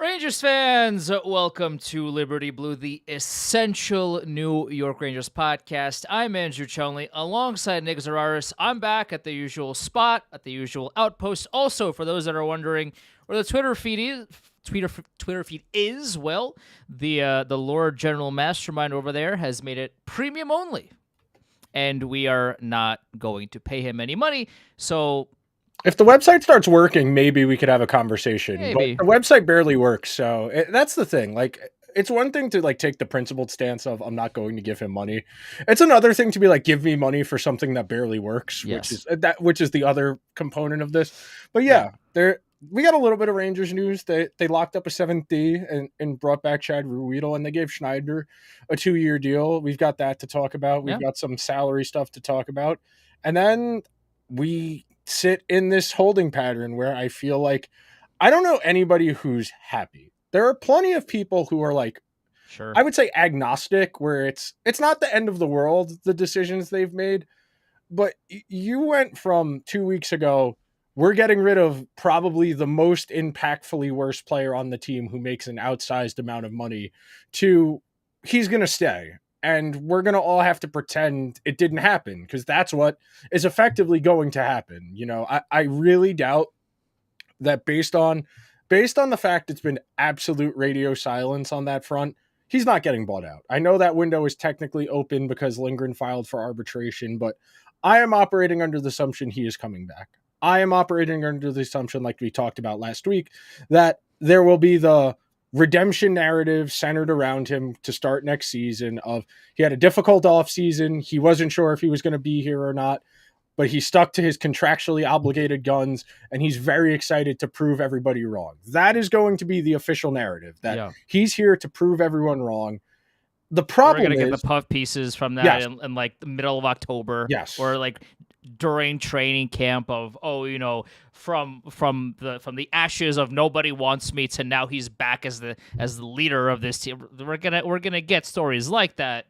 Rangers fans, welcome to Liberty Blue, the essential New York Rangers podcast. I'm Andrew Chonley, alongside Nick Zararis. I'm back at the usual spot, at the usual outpost. Also, for those that are wondering where the Twitter feed is, well, the Lord General Mastermind over there has made it premium only, and we are not going to pay him any money. So if the website starts working, maybe we could have a conversation. maybe. But the website barely works, so that's the thing. Like, it's one thing to like take the principled stance of I'm not going to give him money. It's another thing to be like, give me money for something that barely works, Yes. which is the other component of this. But we got a little bit of Rangers news. They locked up a 7th D and brought back Chad Ruhwedel, and they gave Schneider a 2-year deal. We've got that to talk about. We've got some salary stuff to talk about, and then we sit in this holding pattern where I feel like I don't know anybody who's happy. There are plenty of people who are like, Sure. I would say agnostic, where it's not the end of the world, the decisions they've made. But you went from 2 weeks ago, we're getting rid of probably the most impactfully worst player on the team who makes an outsized amount of money, to he's going to stay. And we're going to all have to pretend it didn't happen, because that's what is effectively going to happen. You know, I really doubt that based on the fact it's been absolute radio silence on that front, he's not getting bought out. I know that window is technically open because Lindgren filed for arbitration, but I am operating under the assumption he is coming back. I am operating under the assumption, like we talked about last week, that there will be the redemption narrative centered around him to start next season of he had a difficult offseason. He wasn't sure if he was going to be here or not, but he stuck to his contractually obligated guns, and he's very excited to prove everybody wrong. That is going to be the official narrative, that he's here to prove everyone wrong. The problem we're gonna get the puff pieces from that in like the middle of October, or like during training camp of from the ashes of nobody wants me to now he's back as the leader of this team. We're gonna get stories like that.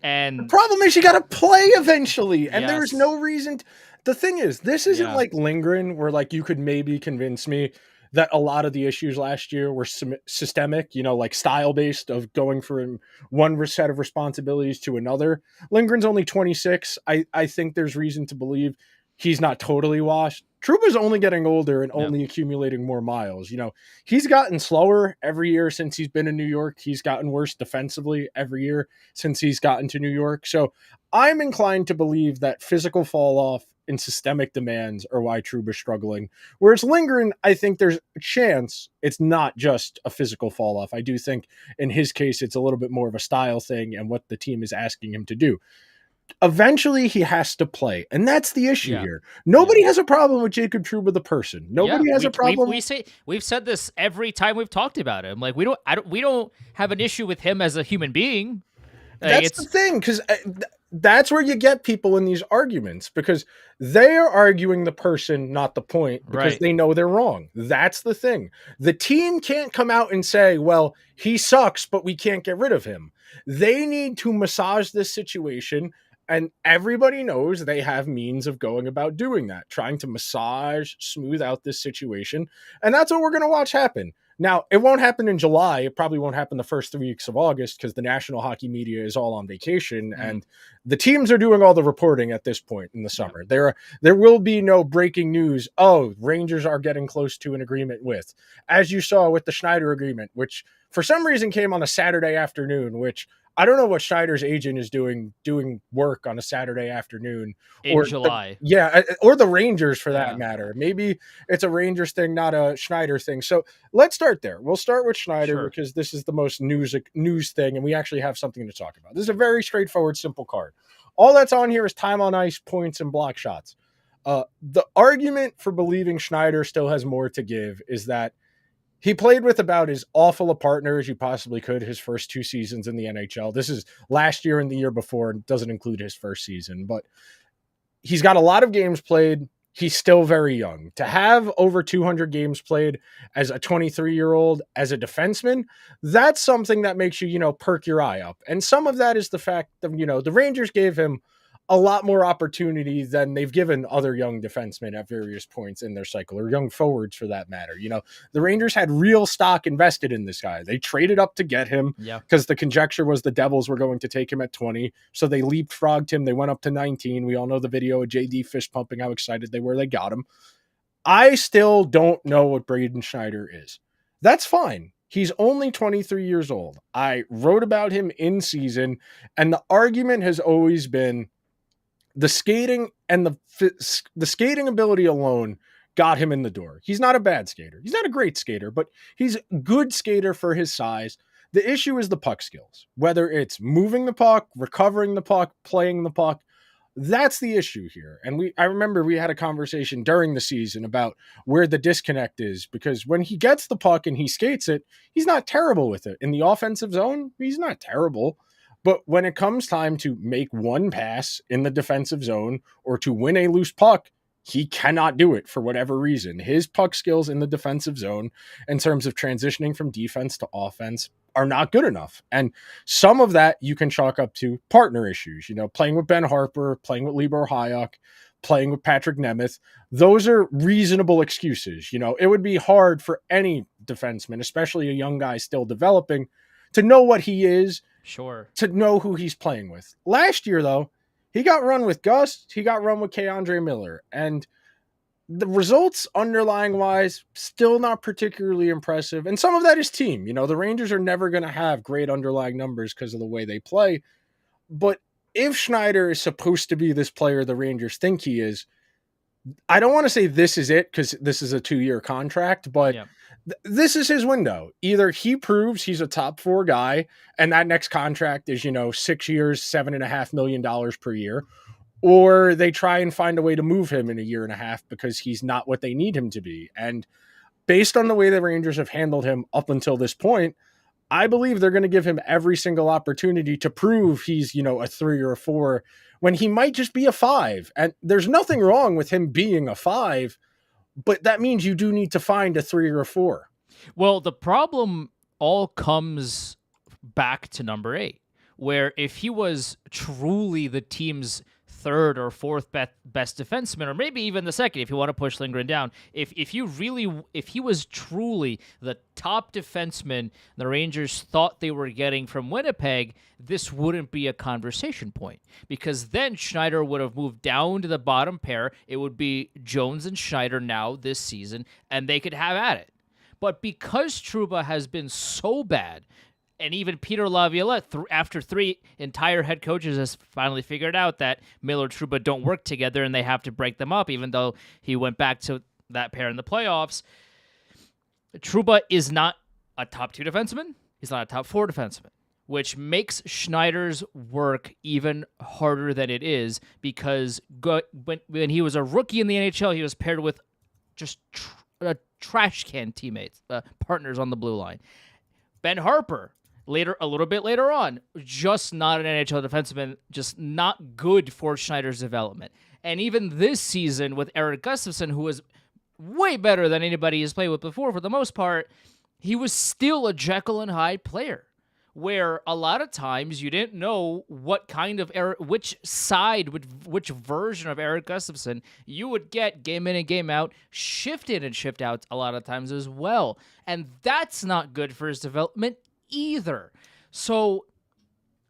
And the problem is you got to play eventually, and there's no reason. The thing is, this isn't like Lindgren, where like you could maybe convince me that a lot of the issues last year were systemic, like style based, of going from one set of responsibilities to another. Lindgren's only 26. I think there's reason to believe he's not totally washed. Trouba's only getting older and only accumulating more miles. He's gotten slower every year since he's been in New York. He's gotten worse defensively every year since he's gotten to New York. So I'm inclined to believe that physical fall off and systemic demands are why Trouba's struggling. Whereas Lindgren, I think there's a chance it's not just a physical fall off. I do think in his case, it's a little bit more of a style thing and what the team is asking him to do. Eventually he has to play, and that's the issue here. Nobody has a problem with Jacob Trouba the person. Nobody has a problem. We've said this every time we've talked about him. Like we don't have an issue with him as a human being. That's the thing, because that's where you get people in these arguments, because they are arguing the person, not the point, because they know they're wrong. That's the thing. The team can't come out and say, well, he sucks, but we can't get rid of him. They need to massage this situation, and everybody knows they have means of going about doing that, trying to massage, smooth out this situation, and that's what we're going to watch happen. Now, it won't happen in July. It probably won't happen the first 3 weeks of August, because the national hockey media is all on vacation, and the teams are doing all the reporting at this point in the summer. There will be no breaking news. Oh, Rangers are getting close to an agreement with, as you saw with the Schneider agreement, which for some reason came on a Saturday afternoon, which I don't know what Schneider's agent is doing work on a Saturday afternoon in July. Or the Rangers for that matter. Maybe it's a Rangers thing, not a Schneider thing. So let's start there. We'll start with Schneider because this is the most news thing, and we actually have something to talk about. This is a very straightforward, simple card. All that's on here is time on ice, points, and block shots. The argument for believing Schneider still has more to give is that he played with about as awful a partner as you possibly could his first 2 seasons in the NHL. This is last year and the year before, and doesn't include his first season. But he's got a lot of games played. He's still very young. To have over 200 games played as a 23-year-old, as a defenseman, that's something that makes you, perk your eye up. And some of that is the fact that, the Rangers gave him a lot more opportunity than they've given other young defensemen at various points in their cycle, or young forwards for that matter. The Rangers had real stock invested in this guy. They traded up to get him because the conjecture was the Devils were going to take him at 20. So they leapfrogged him. They went up to 19. We all know the video of JD fist pumping how excited they were they got him. I still don't know what Braden Schneider is. That's fine. He's only 23 years old. I wrote about him in season, and the argument has always been the skating and the skating ability alone got him in the door. He's not a bad skater. He's not a great skater, but he's a good skater for his size. The issue is the puck skills, whether it's moving the puck, recovering the puck, playing the puck. That's the issue here. And I remember we had a conversation during the season about where the disconnect is, because when he gets the puck and he skates it, he's not terrible with it. In the offensive zone, he's not terrible. But when it comes time to make one pass in the defensive zone or to win a loose puck, he cannot do it for whatever reason. His puck skills in the defensive zone in terms of transitioning from defense to offense are not good enough. And some of that you can chalk up to partner issues, playing with Ben Harper, playing with Libor Hayek, playing with Patrick Nemeth. Those are reasonable excuses. It would be hard for any defenseman, especially a young guy still developing, to know what he is. Sure. To know who he's playing with. Last year, though, he got run with Gus. He got run with K'Andre Miller. And the results underlying wise, still not particularly impressive. And some of that is team. The Rangers are never going to have great underlying numbers because of the way they play. But if Schneider is supposed to be this player the Rangers think he is, I don't want to say this is it because this is a 2-year contract, but this is his window. Either he proves he's a top 4 guy and that next contract is, 6 years, $7.5 million per year, or they try and find a way to move him in a year and a half because he's not what they need him to be. And based on the way the Rangers have handled him up until this point, I believe they're going to give him every single opportunity to prove he's, a 3 or a 4 when he might just be a 5. And there's nothing wrong with him being a 5, but that means you do need to find a 3 or a 4. Well, the problem all comes back to number 8, where if he was truly the team's third or fourth best defenseman, or maybe even the second, if you want to push Lindgren down, if he was truly the top defenseman the Rangers thought they were getting from Winnipeg, this wouldn't be a conversation point, because then Schneider would have moved down to the bottom pair. It would be Jones and Schneider now this season, and they could have at it. But because Trouba has been so bad, and even Peter Laviolette, after 3 entire head coaches, has finally figured out that Miller Trouba don't work together and they have to break them up, even though he went back to that pair in the playoffs. Trouba is not a top 2 defenseman. He's not a top 4 defenseman, which makes Schneider's work even harder than it is, because when he was a rookie in the NHL, he was paired with just trash can teammates, partners on the blue line. Ben Harper, a little bit later on, just not an NHL defenseman, just not good for Schneider's development. And even this season with Erik Gustafsson, who was way better than anybody he's played with before for the most part, he was still a Jekyll and Hyde player, where a lot of times you didn't know what kind of which side, which version of Erik Gustafsson you would get game in and game out, shift in and shift out a lot of times as well. And that's not good for his development either. So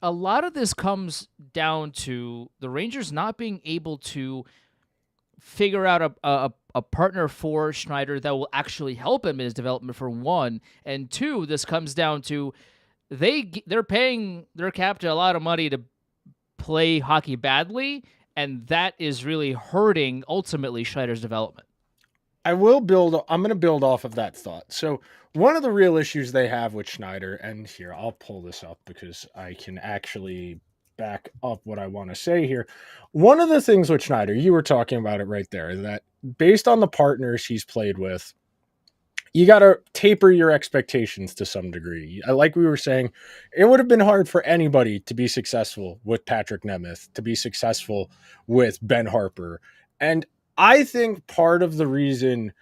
a lot of this comes down to the Rangers not being able to figure out a partner for Schneider that will actually help him in his development, for one. And two, this comes down to they're paying their captain a lot of money to play hockey badly, and that is really hurting ultimately Schneider's development. I'm going to build off of that thought. So one of the real issues they have with Schneider, and here, I'll pull this up because I can actually back up what I want to say here. One of the things with Schneider, you were talking about it right there, that based on the partners he's played with, you got to taper your expectations to some degree. Like we were saying, it would have been hard for anybody to be successful with Patrick Nemeth, to be successful with Ben Harper. And I think part of the reason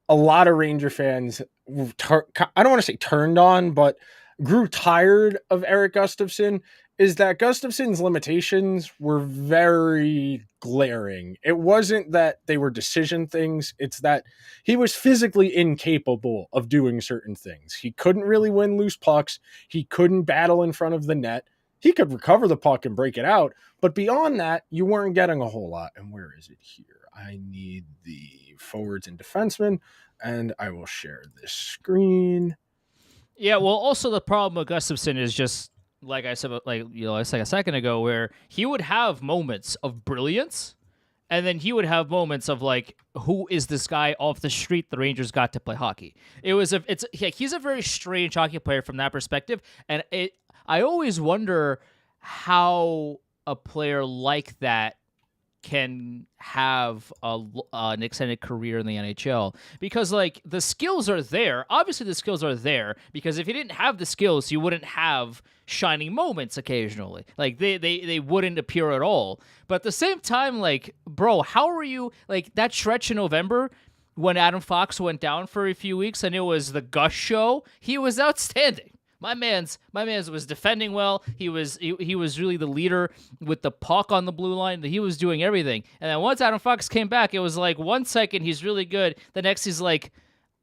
a lot of Ranger fans, I don't want to say turned on, but grew tired of Erik Gustafsson is that Gustafsson's limitations were very glaring. It wasn't that they were decision things, it's that he was physically incapable of doing certain things. He couldn't really win loose pucks, he couldn't battle in front of the net. He could recover the puck and break it out, but beyond that, you weren't getting a whole lot. And where is it here? I need the forwards and defensemen, and I will share this screen. Yeah, well, also the problem with Gustafsson is just, like I said, I said a second ago, where he would have moments of brilliance, and then he would have moments of like, who is this guy off the street the Rangers got to play hockey? He's a very strange hockey player from that perspective, and I always wonder how a player like that can have an extended career in the NHL, because like the skills are there. Obviously the skills are there, because if you didn't have the skills, you wouldn't have shining moments occasionally. Like they wouldn't appear at all. But at the same time, like, bro, how are you, like, that stretch in November when Adam Fox went down for a few weeks and it was the Gus show? He was outstanding. My man's was defending well. He was really the leader with the puck on the blue line. He was doing everything. And then once Adam Fox came back, it was like 1 second he's really good. The next he's like,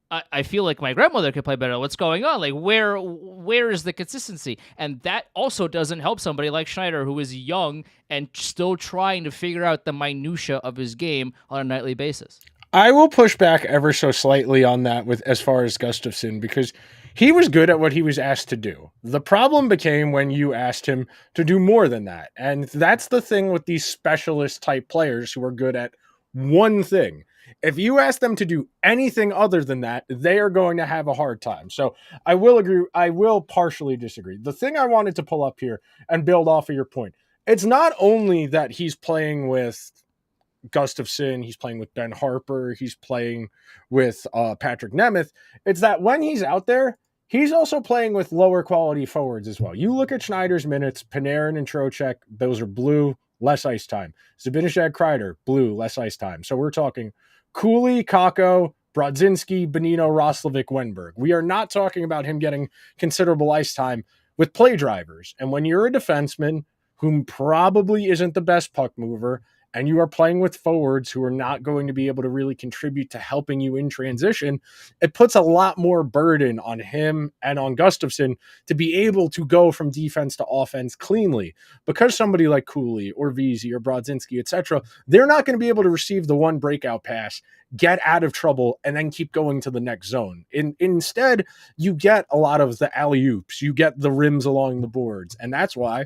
I feel like my grandmother could play better. What's going on? Like, where is the consistency? And that also doesn't help somebody like Schneider, who is young and still trying to figure out the minutia of his game on a nightly basis. I will push back ever so slightly on that with as far as Gustafsson, because he was good at what he was asked to do. The problem became when you asked him to do more than that. And that's the thing with these specialist type players who are good at one thing. If you ask them to do anything other than that, they are going to have a hard time. So I will agree. I will partially disagree. The thing I wanted to pull up here and build off of your point, it's not only that he's playing with Gustafsson, he's playing with Ben Harper, he's playing with Patrick Nemeth. It's that when he's out there, he's also playing with lower quality forwards as well. You look at Schneider's minutes, Panarin and Trocheck, those are blue, less ice time. Zibanejad, Kreider, blue, less ice time. So we're talking Cooley, Kakko, Brodzinski, Bonino, Roslovic, Wenberg. We are not talking about him getting considerable ice time with play drivers. And when you're a defenseman whom probably isn't the best puck mover, and you are playing with forwards who are not going to be able to really contribute to helping you in transition, it puts a lot more burden on him and on Gustafsson to be able to go from defense to offense cleanly. Because somebody like Cooley or Vesey or Brodzinski, etc., they're not going to be able to receive the one breakout pass, get out of trouble, and then keep going to the next zone. Instead, you get a lot of the alley-oops, you get the rims along the boards, and that's why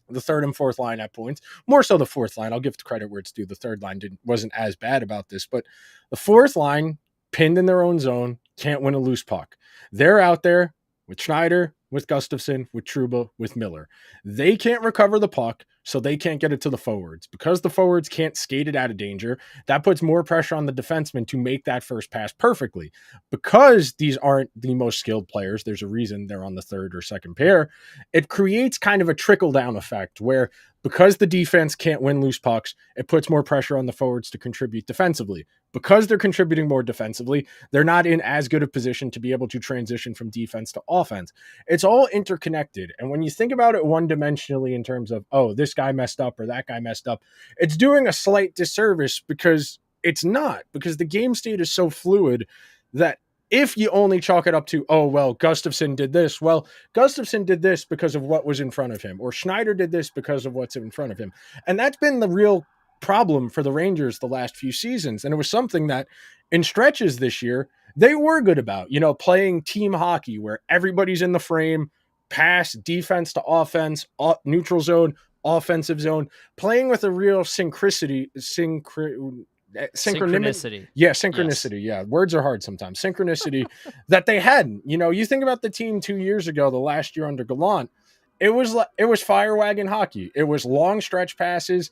the third and fourth line at points, more so the fourth line. I'll give credit where it's due. The third line wasn't as bad about this, but the fourth line, pinned in their own zone, can't win a loose puck. They're out there with Schneider, with Gustafsson, with Trouba, with Miller. They can't recover the puck, so they can't get it to the forwards. Because the forwards can't skate it out of danger, that puts more pressure on the defenseman to make that first pass perfectly. Because these aren't the most skilled players, there's a reason they're on the third or second pair, it creates kind of a trickle-down effect where because the defense can't win loose pucks, it puts more pressure on the forwards to contribute defensively. Because they're contributing more defensively, they're not in as good a position to be able to transition from defense to offense. It's all interconnected. And when you think about it one-dimensionally in terms of, oh, this guy messed up or that guy messed up, it's doing a slight disservice because it's not. Because the game state is so fluid that if you only chalk it up to, oh, well, Gustafsson did this. Well, Gustafsson did this because of what was in front of him, or Schneider did this because of what's in front of him. And that's been the real problem for the Rangers the last few seasons. And it was something that in stretches this year, they were good about, playing team hockey where everybody's in the frame, pass, defense to offense, neutral zone, offensive zone, playing with a real synchronicity. Yeah, synchronicity. Yes. Yeah, words are hard sometimes. Synchronicity that they hadn't. You think about the team 2 years ago, the last year under Gallant, it was fire wagon hockey. It was long stretch passes,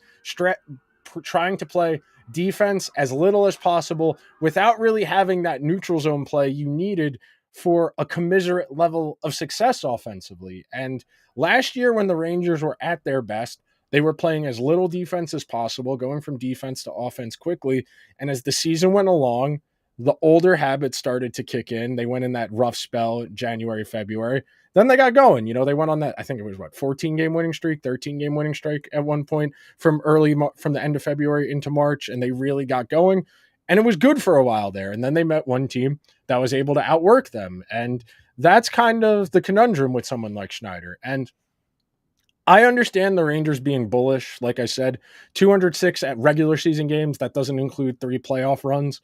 trying to play defense as little as possible without really having that neutral zone play you needed for a commensurate level of success offensively. And last year when the Rangers were at their best, they were playing as little defense as possible, going from defense to offense quickly. And as the season went along, the older habits started to kick in. They went in that rough spell, January, February. then they got going. They went on that, I think it was 14-game winning streak, 13-game winning streak at one point from the end of February into March, and they really got going. And it was good for a while there. And then they met one team that was able to outwork them. And that's kind of the conundrum with someone like Schneider. And I understand the Rangers being bullish. Like I said, 206 at regular season games. That doesn't include 3 playoff runs.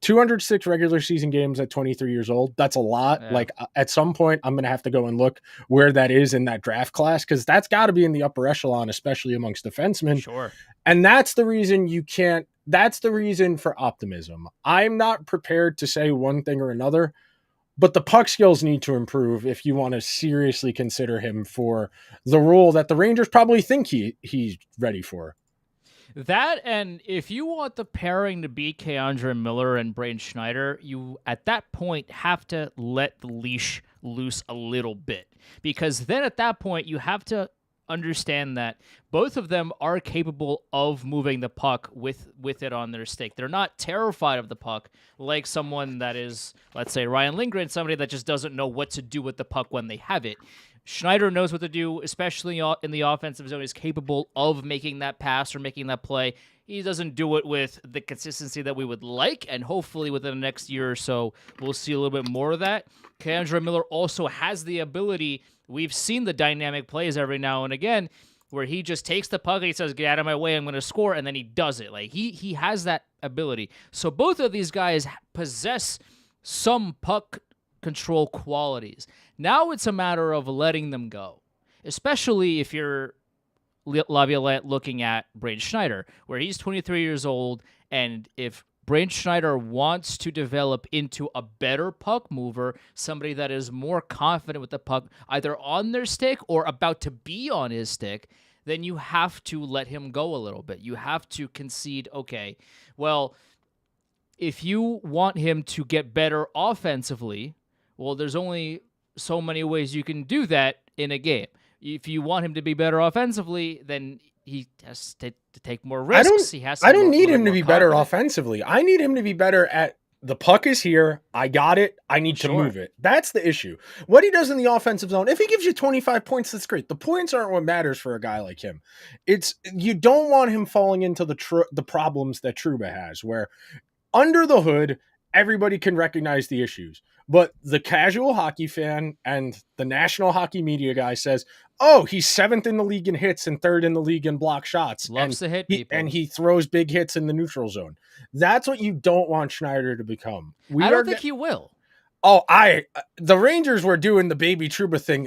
206 regular season games at 23 years old. That's a lot. Yeah. Like at some point, I'm going to have to go and look where that is in that draft class, because that's got to be in the upper echelon, especially amongst defensemen. Sure. And that's the reason that's the reason for optimism. I'm not prepared to say one thing or another, but the puck skills need to improve if you want to seriously consider him for the role that the Rangers probably think he's ready for. That, and if you want the pairing to be K'Andre Miller and Braden Schneider, you at that point have to let the leash loose a little bit, because then at that point you have to understand that both of them are capable of moving the puck with it on their stick. They're not terrified of the puck like someone that is, let's say, Ryan Lindgren, somebody that just doesn't know what to do with the puck when they have it. Schneider knows what to do, especially in the offensive zone. He's capable of making that pass or making that play. He doesn't do it with the consistency that we would like, and hopefully within the next year or so, we'll see a little bit more of that. K'Andre Miller also has the ability. We've seen the dynamic plays every now and again where he just takes the puck and he says, "Get out of my way, I'm going to score," and then he does it. Like he has that ability. So both of these guys possess some puck control qualities. Now it's a matter of letting them go, especially if you're Laviolette looking at Braden Schneider, where he's 23 years old, and if Braden Schneider wants to develop into a better puck mover, somebody that is more confident with the puck, either on their stick or about to be on his stick, then you have to let him go a little bit. You have to concede, okay, well, if you want him to get better offensively, well, there's only so many ways you can do that in a game. If you want him to be better offensively, then he has to take more risks. I don't need him to be better offensively. I need him to be better at the puck is here. I got it. I need to move it. That's the issue. What he does in the offensive zone, if he gives you 25 points, that's great. The points aren't what matters for a guy like him. You don't want him falling into the problems that Trouba has, where under the hood, everybody can recognize the issues. But the casual hockey fan and the national hockey media guy says, "Oh, he's 7th in the league in hits and 3rd in the league in block shots. Loves to hit people. And he throws big hits in the neutral zone." That's what you don't want Schneider to become. I don't think he will. Oh, the Rangers were doing the baby Trouba thing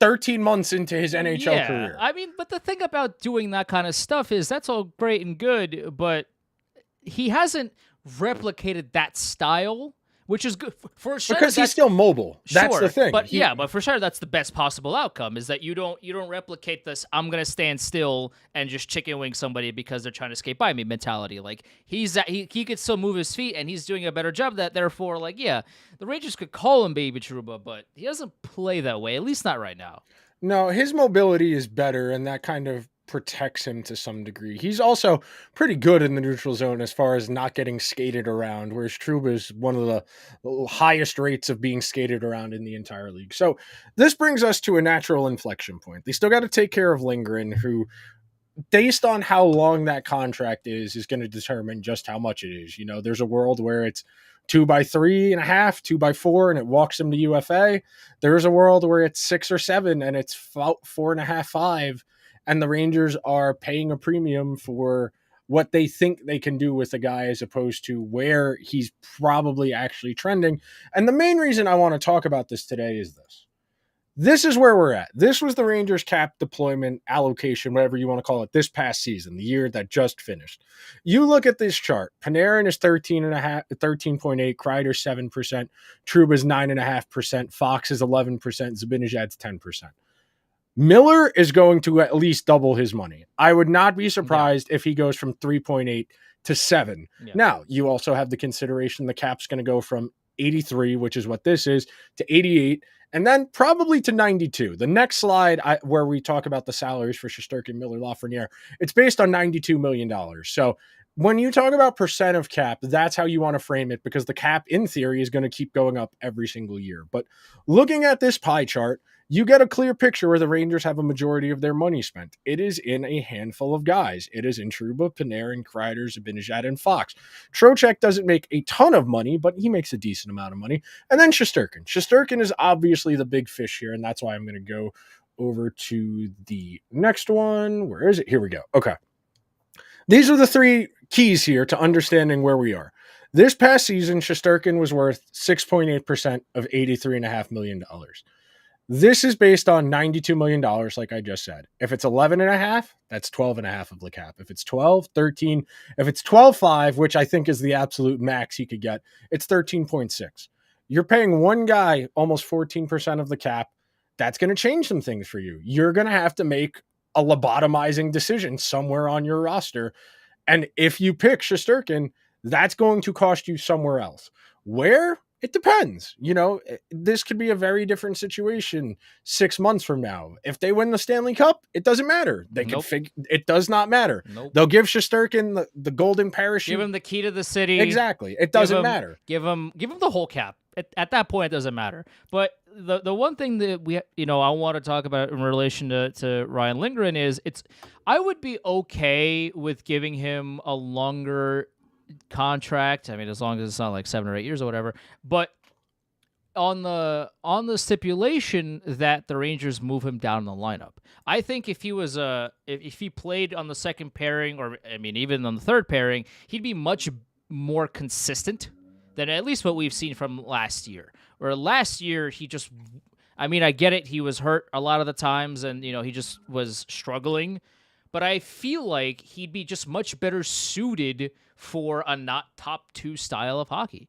13 months into his NHL career. I mean, but the thing about doing that kind of stuff is that's all great and good, but he hasn't replicated that style, which is good for Schneider, because he's still mobile. That's the thing. But but for Schneider, that's the best possible outcome, is that you don't replicate this "I'm going to stand still and just chicken wing somebody because they're trying to skate by me" mentality. Like he could still move his feet and he's doing a better job. Therefore, the Rangers could call him Baby Trouba, but he doesn't play that way, at least not right now. No, his mobility is better, and that kind of protects him to some degree. He's also pretty good in the neutral zone as far as not getting skated around, whereas Trouba is one of the highest rates of being skated around in the entire league. So this brings us to a natural inflection point. They still got to take care of Lindgren, who, based on how long that contract is going to determine just how much it is. There's a world where it's 2 by 3.5, 2 by 4, and it walks him to UFA. There's a world where it's 6 or 7 and it's 4.5, 5. And the Rangers are paying a premium for what they think they can do with the guy as opposed to where he's probably actually trending. And the main reason I want to talk about this today is this. This is where we're at. This was the Rangers cap deployment allocation, whatever you want to call it, this past season, the year that just finished. You look at this chart. Panarin is 13.8, Kreider 7%, Trouba's 9.5%, Fox is 11%, Zibanejad's 10%. Miller is going to at least double his money. I would not be surprised if he goes from 3.8 to 7. Yeah. Now, you also have the consideration the cap's going to go from 83, which is what this is, to 88, and then probably to 92. The next slide, where we talk about the salaries for Shesterkin, Miller, Lafreniere, it's based on $92 million. So when you talk about percent of cap, that's how you want to frame it, because the cap in theory is going to keep going up every single year. But looking at this pie chart, you get a clear picture where the Rangers have a majority of their money spent. It is in a handful of guys. It is in Trouba, Panarin, Kreider, Zibanejad, and Fox. Trocheck doesn't make a ton of money, but he makes a decent amount of money. And then Shesterkin. Shesterkin is obviously the big fish here, and that's why I'm going to go over to the next one. Where is it? Here we go. Okay. These are the three keys here to understanding where we are. This past season, Shesterkin was worth 6.8% of $83.5 million. This is based on $92 million, like I just said. If it's 11.5, that's 12.5 of the cap. If it's 12, 13. If it's 12.5, which I think is the absolute max he could get, it's 13.6. You're paying one guy almost 14% of the cap. That's going to change some things for you. You're going to have to make a lobotomizing decision somewhere on your roster. And if you pick Shesterkin, that's going to cost you somewhere else. Where? It depends. You know, this could be a very different situation 6 months from now. If they win the Stanley Cup, it doesn't matter. They can figure. It does not matter. They'll give Shesterkin the golden parachute. Give him the key to the city. Exactly. It doesn't matter. Give him the whole cap. At that point, it doesn't matter. But the one thing that I want to talk about in relation to Ryan Lindgren is I would be okay with giving him a longer contract. I mean, as long as it's not like 7 or 8 years or whatever. But on the stipulation that the Rangers move him down in the lineup. I think if he was if he played on the second pairing, or I mean even on the third pairing, he'd be much more consistent than at least what we've seen from last year. Or last year he just, I mean, I get it, he was hurt a lot of the times and he just was struggling, but I feel like he'd be just much better suited for a not top 2 style of hockey.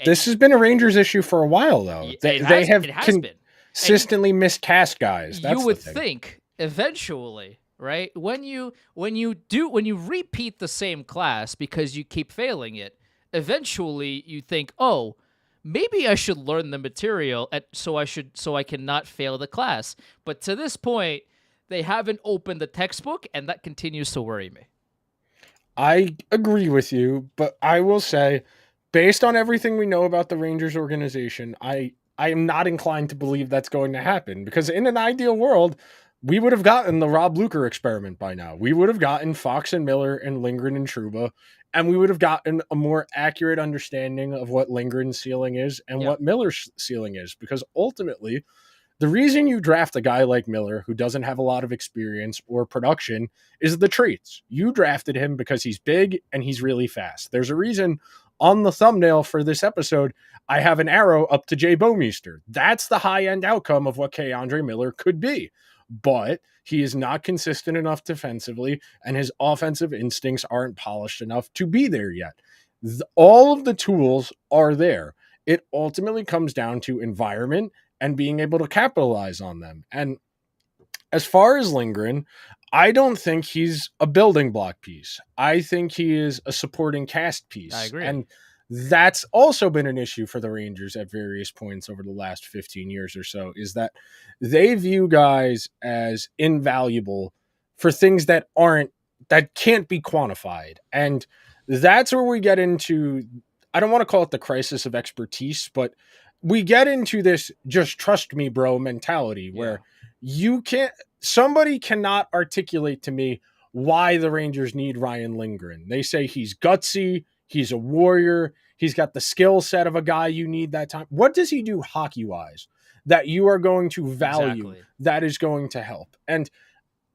This has been a Rangers issue for a while, though. They have consistently miscast guys. That's you would think eventually, right? When you repeat the same class because you keep failing it, eventually you think, oh, maybe I should learn the material so I cannot fail the class. But to this point, they haven't opened the textbook, and that continues to worry me. I agree with you, but I will say, based on everything we know about the Rangers organization, I am not inclined to believe that's going to happen, because in an ideal world, we would have gotten the Rob Luker experiment by now. We would have gotten Fox and Miller and Lindgren and Trouba, and we would have gotten a more accurate understanding of what Lindgren's ceiling is and what Miller's ceiling is, because ultimately, the reason you draft a guy like Miller, who doesn't have a lot of experience or production, is the traits. You drafted him because he's big and he's really fast. There's a reason on the thumbnail for this episode, I have an arrow up to Jay Bouwmeester. That's the high-end outcome of what K'Andre Miller could be. But he is not consistent enough defensively, and his offensive instincts aren't polished enough to be there yet. All of the tools are there. It ultimately comes down to environment and being able to capitalize on them. And as far as Lindgren, I don't think he's a building block piece. I think he is a supporting cast piece. I agree. And that's also been an issue for the Rangers at various points over the last 15 years or so, is that they view guys as invaluable for things that can't be quantified. And that's where we get into, I don't want to call it the crisis of expertise, but we get into this just trust me, bro mentality where somebody cannot articulate to me why the Rangers need Ryan Lindgren. They say he's gutsy, he's a warrior, he's got the skill set of a guy you need that time. What does he do hockey-wise that you are going to value that is going to help? And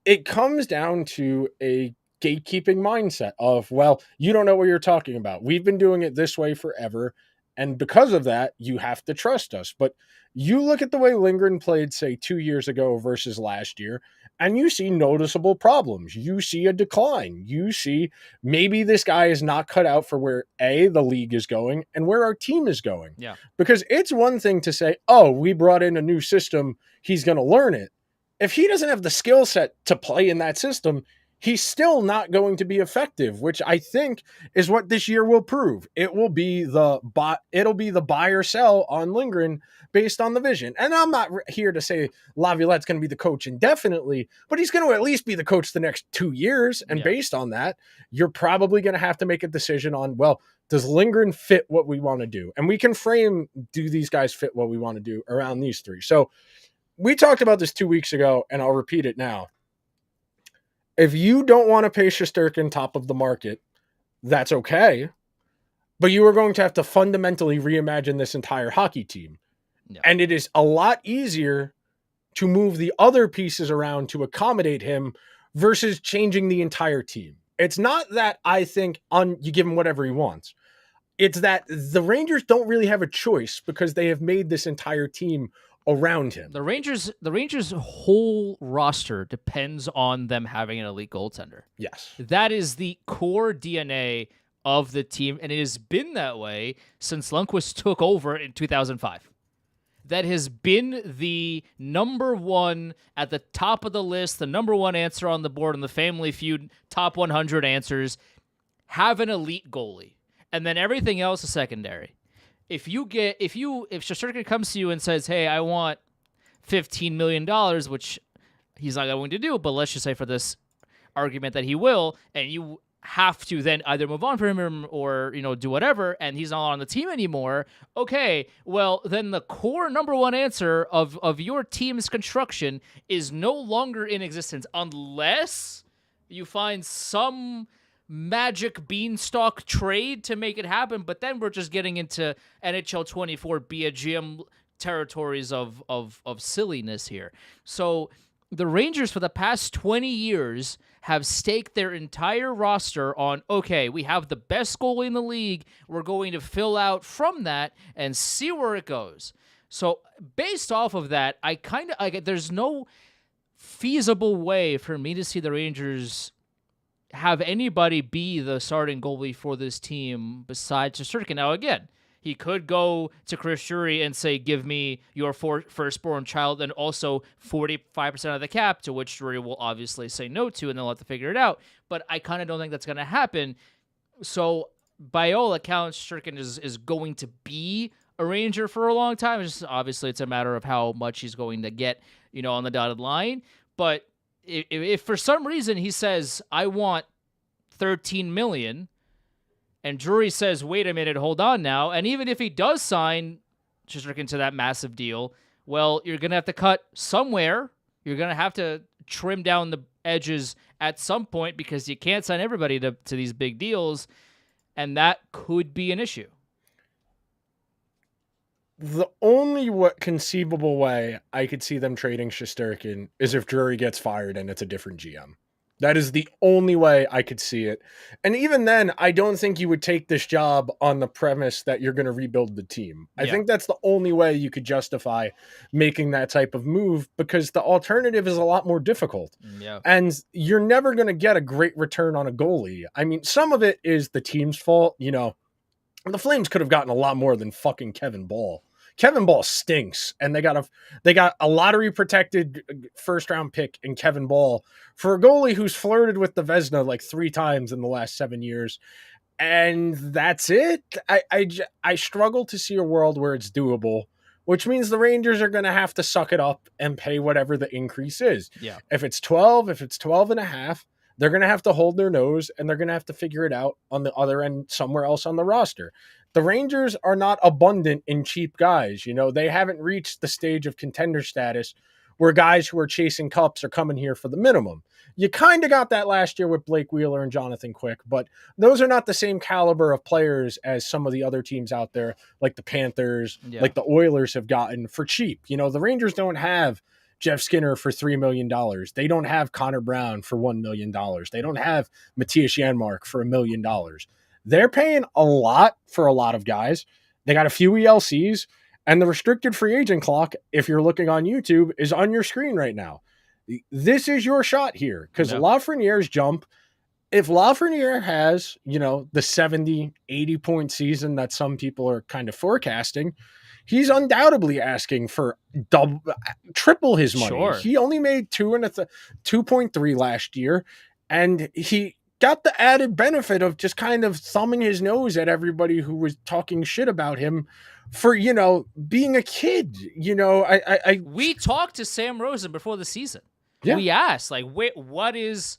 it comes down to a gatekeeping mindset of, well, you don't know what you're talking about. We've been doing it this way forever. And because of that, you have to trust us. But you look at the way Lindgren played, say, 2 years ago versus last year, and you see noticeable problems. You see a decline. You see maybe this guy is not cut out for where, the league is going and where our team is going. Yeah. Because it's one thing to say, oh, we brought in a new system, he's going to learn it. If he doesn't have the skill set to play in that system, he's still not going to be effective, which I think is what this year will prove. It will be the buy or sell on Lindgren based on the vision. And I'm not here to say Laviolette's going to be the coach indefinitely, but he's going to at least be the coach the next 2 years. And based on that, you're probably going to have to make a decision on, well, does Lindgren fit what we want to do? And we can frame, do these guys fit what we want to do around these three? So we talked about this 2 weeks ago, and I'll repeat it now. If you don't want to pay Shesterkin top of the market, that's okay. But you are going to have to fundamentally reimagine this entire hockey team. Yeah. And it is a lot easier to move the other pieces around to accommodate him versus changing the entire team. It's not that I think you give him whatever he wants. It's that the Rangers don't really have a choice because they have made this entire team around him. The Rangers' whole roster depends on them having an elite goaltender. Yes. That is the core DNA of the team, and it has been that way since Lundqvist took over in 2005. That has been the number one at the top of the list, the number one answer on the board in the Family Feud top 100 answers. Have an elite goalie, and then everything else is secondary. If Shesterkin comes to you and says, "Hey, I want $15 million," which he's not going to do, but let's just say for this argument that he will, and you have to then either move on from him or do whatever, and he's not on the team anymore. Okay, well then the core number one answer of your team's construction is no longer in existence unless you find some magic beanstalk trade to make it happen, but then we're just getting into NHL 24 be a GM territories of silliness here. So the Rangers for the past 20 years have staked their entire roster on, okay, we have the best goalie in the league, we're going to fill out from that and see where it goes. So based off of that, there's no feasible way for me to see the Rangers have anybody be the starting goalie for this team besides Shesterkin. Now, again, he could go to Chris Drury and say, give me your firstborn child and also 45% of the cap, to which Drury will obviously say no to, and they'll have to figure it out. But I kind of don't think that's going to happen. So by all accounts, Shesterkin is going to be a Ranger for a long time. Obviously, it's a matter of how much he's going to get, on the dotted line. But if for some reason he says, I want $13 million, and Drury says, wait a minute, hold on now, and even if he does sign Shesterkin to that massive deal, well, you're going to have to cut somewhere. You're going to have to trim down the edges at some point because you can't sign everybody to these big deals, and that could be an issue. The only conceivable way I could see them trading Shesterkin is if Drury gets fired and it's a different GM. That is the only way I could see it. And even then, I don't think you would take this job on the premise that you're going to rebuild the team. I think that's the only way you could justify making that type of move, because the alternative is a lot more difficult. Yeah. And you're never going to get a great return on a goalie. I mean, some of it is the team's fault. The Flames could have gotten a lot more than fucking Kevin Ball. Kevin Ball stinks, and they got a lottery protected first round pick in Kevin Ball for a goalie who's flirted with the Vezina like 3 times in the last 7 years, and that's it. I struggle to see a world where it's doable, which means the Rangers are going to have to suck it up and pay whatever the increase is. Yeah. If it's 12, if it's 12 and a half, they're going to have to hold their nose, and they're going to have to figure it out on the other end somewhere else on the roster. The Rangers are not abundant in cheap guys. They haven't reached the stage of contender status where guys who are chasing cups are coming here for the minimum. You kind of got that last year with Blake Wheeler and Jonathan Quick, but those are not the same caliber of players as some of the other teams out there, like the Panthers, like the Oilers have gotten for cheap. The Rangers don't have Jeff Skinner for $3 million. They don't have Connor Brown for $1 million. They don't have Matthias Janmark for $1 million. They're paying a lot for a lot of guys. They got a few ELCs, and the restricted free agent clock, if you're looking on YouTube, is on your screen right now. This is your shot here, because Lafreniere's jump, if Lafreniere has, the 70, 80-point season that some people are kind of forecasting, he's undoubtedly asking for triple his money. Sure. He only made 2.3 last year. And he got the added benefit of just kind of thumbing his nose at everybody who was talking shit about him for, being a kid. We talked to Sam Rosen before the season. Yeah. We asked, like, wait, what is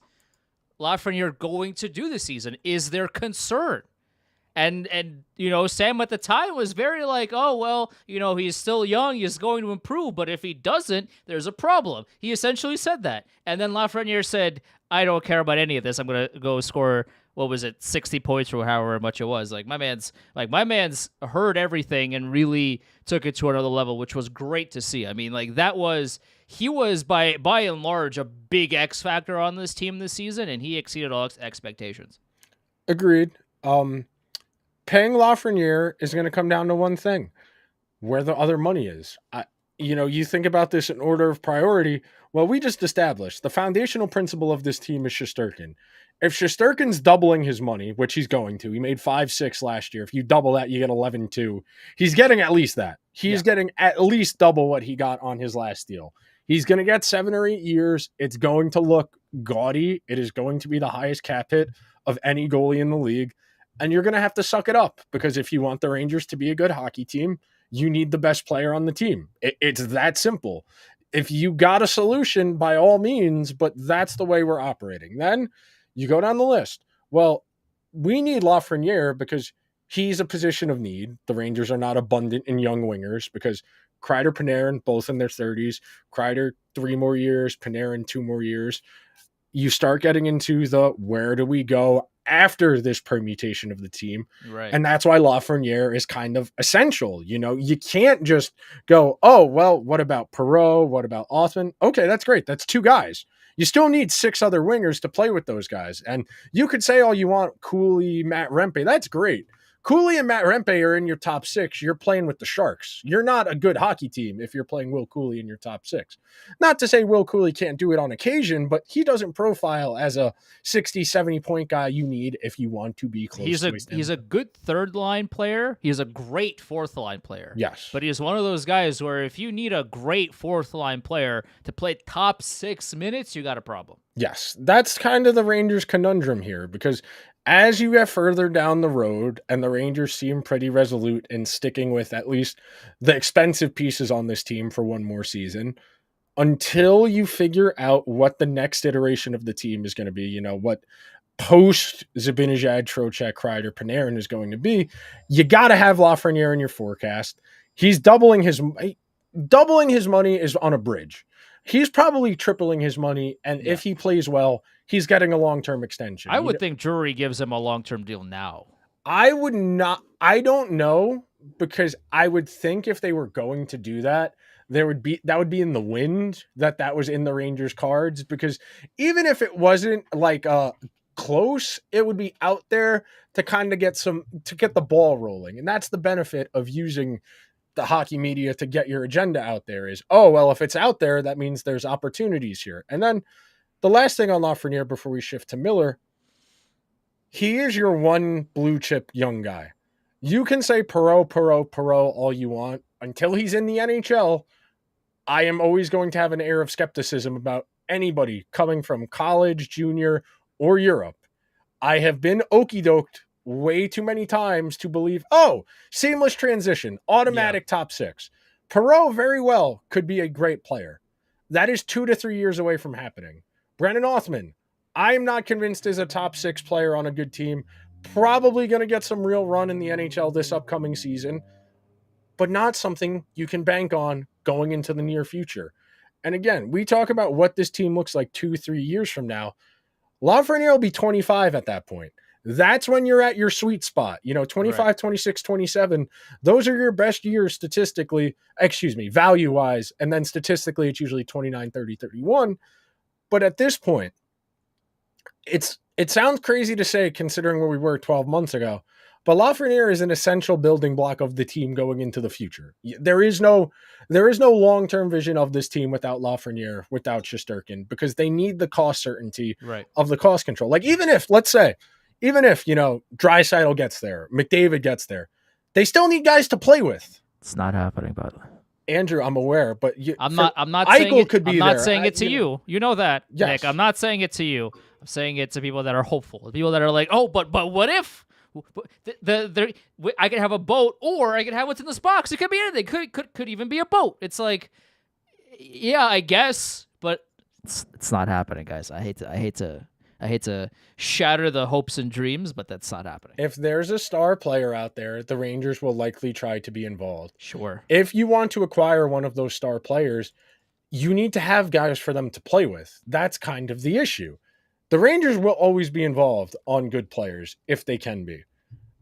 Lafreniere going to do this season? Is there concern? And Sam at the time was very like, oh, well, he's still young. He's going to improve. But if he doesn't, there's a problem. He essentially said that. And then Lafreniere said, I don't care about any of this. I'm going to go score, 60 points or however much it was. Like, my man's heard everything and really took it to another level, which was great to see. I mean, like, he was by and large a big X factor on this team this season, and he exceeded all expectations. Agreed. Paying Lafreniere is going to come down to one thing: where the other money is. You think about this in order of priority. Well, we just established the foundational principle of this team is Shesterkin. If Shesterkin's doubling his money, which he's going to, he made 5.6 last year. If you double that, you get 11.2. He's getting at least that. He's getting at least double what he got on his last deal. He's going to get 7 or 8 years. It's going to look gaudy. It is going to be the highest cap hit of any goalie in the league. And you're going to have to suck it up, because if you want the Rangers to be a good hockey team, you need the best player on the team. It's that simple. If you got a solution, by all means, but that's the way we're operating. Then you go down the list. Well, we need Lafreniere because he's a position of need. The Rangers are not abundant in young wingers because Kreider, Panarin, both in their 30s. Kreider, 3 more years. Panarin, 2 more years. You start getting into the where do we go after this permutation of the team. Right. And that's why Lafreniere is kind of essential. You can't just go, oh, well, what about Perreault? What about Othman? Okay, that's great. That's 2 guys. You still need 6 other wingers to play with those guys. And you could say all you want, Cooley, Matt Rempe. That's great. Cooley and Matt Rempe are in your top 6. You're playing with the Sharks. You're not a good hockey team if you're playing Will Cooley in your top 6. Not to say Will Cooley can't do it on occasion, but he doesn't profile as a 60, 70-point guy you need if you want to be close to him. He's a good third-line player. He's a great fourth-line player. Yes. But he's one of those guys where if you need a great fourth-line player to play top 6 minutes, you got a problem. Yes. That's kind of the Rangers' conundrum here, because as you get further down the road, and the Rangers seem pretty resolute in sticking with at least the expensive pieces on this team for one more season, until you figure out what the next iteration of the team is going to be, what post Zibanejad, Trocheck, Kreider, Panarin is going to be, you got to have Lafreniere in your forecast. He's doubling his money is on a bridge. He's probably tripling his money, and if he plays well, he's getting a long-term extension. I would think Drury gives him a long-term deal now. I would not. I don't know, because I would think if they were going to do that, that would be in the wind that was in the Rangers cards, because even if it wasn't like close, it would be out there to kind of get the ball rolling. And that's the benefit of using the hockey media to get your agenda out there is, oh, well, if it's out there, that means there's opportunities here. And then the last thing on Lafreniere before we shift to Miller, he is your one blue chip young guy. You can say Perreault all you want. Until he's in the NHL, I am always going to have an air of skepticism about anybody coming from college, junior, or Europe. I have been okey-doked way too many times to believe, oh, seamless transition, automatic top 6. Perreault very well could be a great player. That is 2 to 3 years away from happening. Brennan Othman, I'm not convinced is a top 6 player on a good team. Probably going to get some real run in the NHL this upcoming season, but not something you can bank on going into the near future. And again, we talk about what this team looks like 2-3 years from now. Lafreniere will be 25 at that point. That's when you're at your sweet spot. 25, right. 26, 27. Those are your best years statistically, value-wise. And then statistically, it's usually 29, 30, 31. But at this point, it sounds crazy to say considering where we were 12 months ago, but Lafreniere is an essential building block of the team going into the future. There is no long-term vision of this team without Lafreniere, without Shesterkin, because they need the cost certainty of the cost control. Like even if Draisaitl gets there, McDavid gets there, they still need guys to play with. It's not happening, by the way. Andrew, I'm aware, but I'm not saying it. I'm not saying it to you. You know that, yes. Nick. I'm not saying it to you. I'm saying it to people that are hopeful, people that are like, oh, but what if I could have a boat, or I could have what's in this box. It could be anything. Could even be a boat. It's like, yeah, I guess, but it's not happening, guys. I hate to shatter the hopes and dreams, but that's not happening. If there's a star player out there, the Rangers will likely try to be involved. Sure. If you want to acquire one of those star players, you need to have guys for them to play with. That's kind of the issue. The Rangers will always be involved on good players if they can be.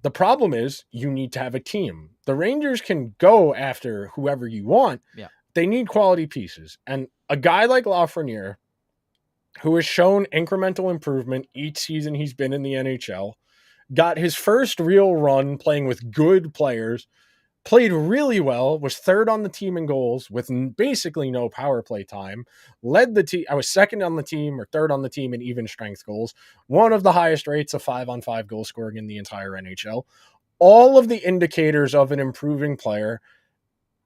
The problem is you need to have a team. The Rangers can go after whoever you want. Yeah. They need quality pieces. And a guy like Lafreniere, who has shown incremental improvement each season he's been in the NHL, got his first real run playing with good players, played really well, was third on the team in goals with basically no power play time, led the team. I was second on the team or third on the team in even strength goals, one of the highest rates of 5-on-5 goal scoring in the entire NHL. All of the indicators of an improving player,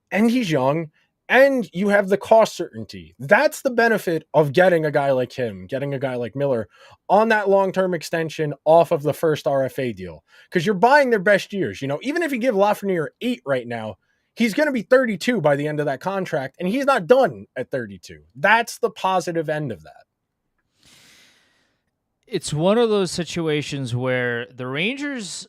and he's young, and you have the cost certainty. That's the benefit of getting a guy like him, getting a guy like Miller on that long-term extension off of the first RFA deal. Because you're buying their best years. Even if you give Lafreniere 8 right now, he's going to be 32 by the end of that contract, and he's not done at 32. That's the positive end of that. It's one of those situations where the Rangers,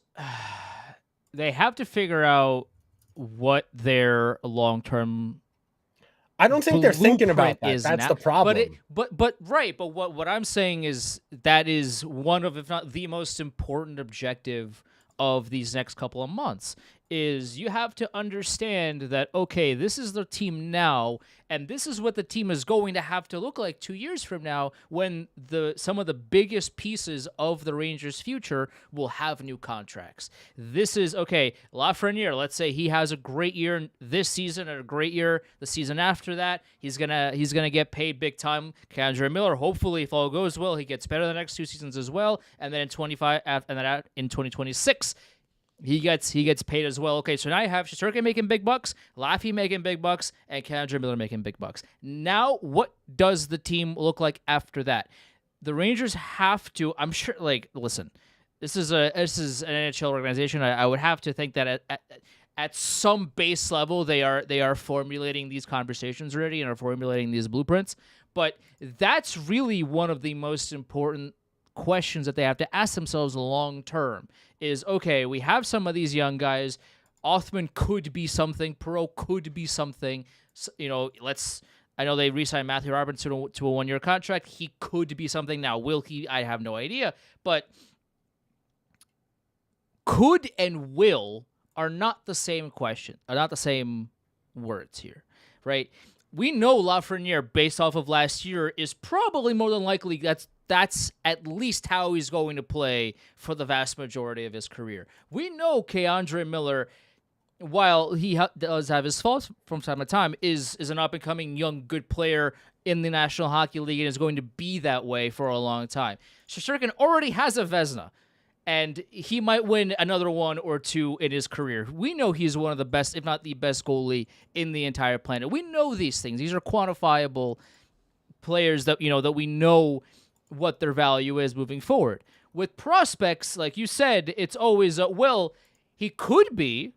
they have to figure out what their long-term I don't think they're thinking about that. That's the problem. But what I'm saying is that is one of, if not the most important objective of these next couple of months, is you have to understand that, okay, this is the team now, and this is what the team is going to have to look like 2 years from now when some of the biggest pieces of the Rangers' future will have new contracts. This is, okay, Lafreniere, let's say he has a great year this season and a great year the season after that. He's gonna get paid big time. K'Andre Miller, hopefully, if all goes well, he gets better the next 2 seasons as well, and then in 2026, he gets paid as well. Okay, so now you have Shesterkin making big bucks, Laffy making big bucks, and K'Andre Miller making big bucks. Now, what does the team look like after that? The Rangers have to, I'm sure, listen, this is an NHL organization. I would have to think that at some base level they are formulating these conversations already and are formulating these blueprints. But that's really one of the most important questions that they have to ask themselves long term is, okay, we have some of these young guys. Othman could be something. Perreault could be something. I know they re-signed Matthew Robertson to a 1-year contract. He could be something. Now, will he? I have no idea. But could and will are not the same question, are not the same words here, right? We know Lafreniere, based off of last year, is probably more than likely that's at least how he's going to play for the vast majority of his career. We know K'Andre Miller, while he does have his faults from time to time, is an up-and-coming young good player in the National Hockey League and is going to be that way for a long time. Shesterkin already has a Vezina, and he might win another 1 or 2 in his career. We know he's one of the best, if not the best goalie in the entire planet. We know these things. These are quantifiable players that we know what their value is moving forward. With prospects, like you said, it's always, he could be.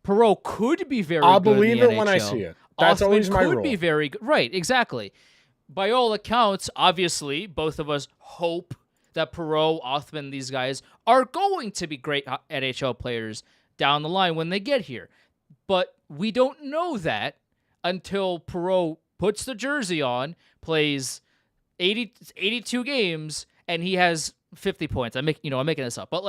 Perreault could be very good in the NHL. I'll believe it when I see it. That's always my rule. Could be very good. Right, exactly. By all accounts, obviously, both of us hope that Perreault, Othman, these guys are going to be great NHL players down the line when they get here. But we don't know that until Perreault puts the jersey on, plays 82 games, and he has 50 points. I'm making this up. But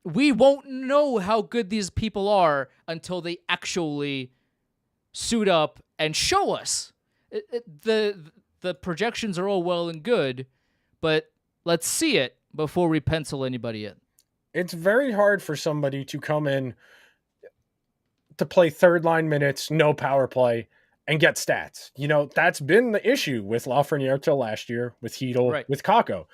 we won't know how good these people are until they actually suit up and show us. The projections are all well and good, but let's see it before we pencil anybody in. It's very hard for somebody to come in to play third line minutes, no power play, and get stats. That's been the issue with Lafreniere till last year, with Hedl, right, with Kakko.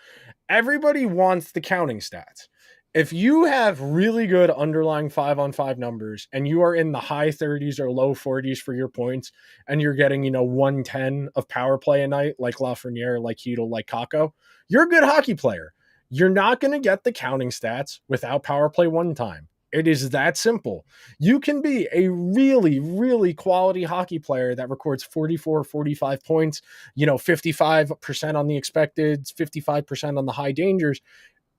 Everybody wants the counting stats. If you have really good underlying 5-on-5 numbers and you are in the high 30s or low 40s for your points and you're getting, 110 of power play a night like Lafreniere, like Hedl, like Kakko, You're a good hockey player. You're not going to get the counting stats without power play one time. It is that simple. You can be a really, really quality hockey player that records 44, 45 points, 55% on the expected, 55% on the high dangers.